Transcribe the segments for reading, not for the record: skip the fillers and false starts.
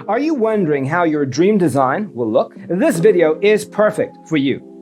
Are you wondering how your dream design will look? This video is perfect for you.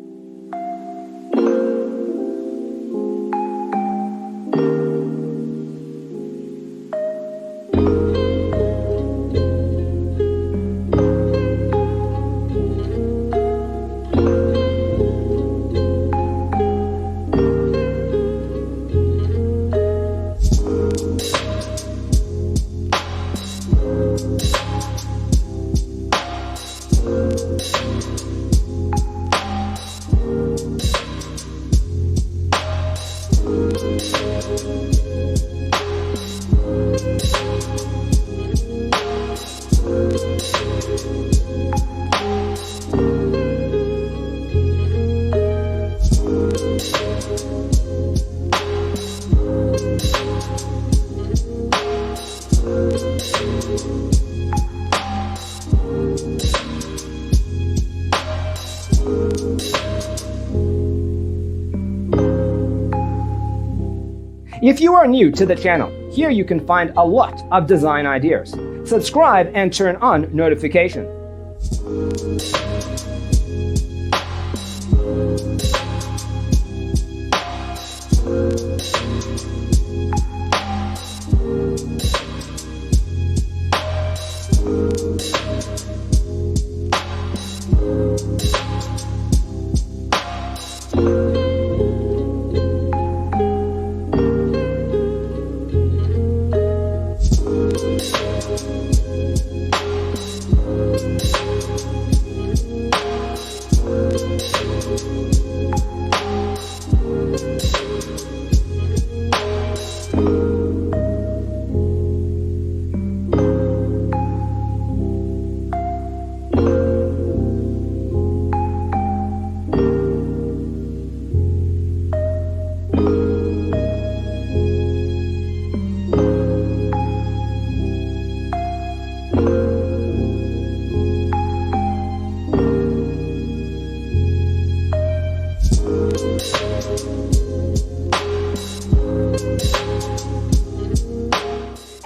If you are new to the channel, here you can find a lot of design ideas. Subscribe and turn on notifications.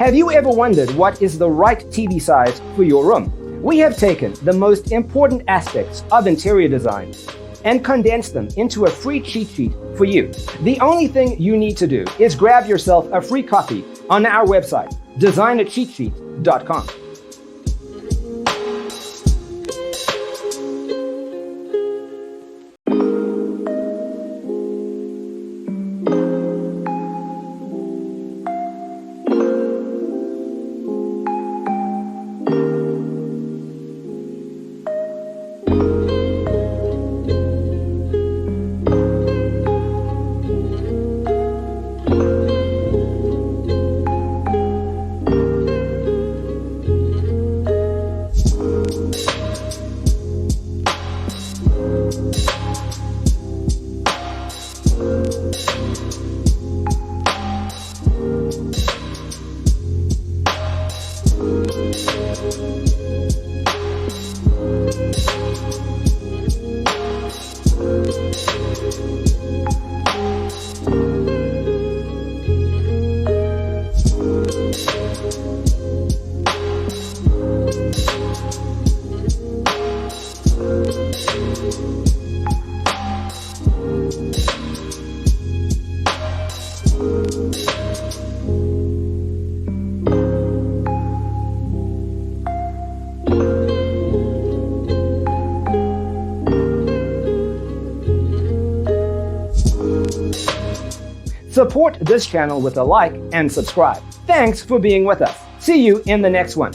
Have you ever wondered what is the right TV size for your room? We have taken the most important aspects of interior design and condensed them into a free cheat sheet for you. The only thing you need to do is grab yourself a free copy on our website, designacheatsheet.com. Support this channel with a like and subscribe. Thanks for being with us. See you in the next one.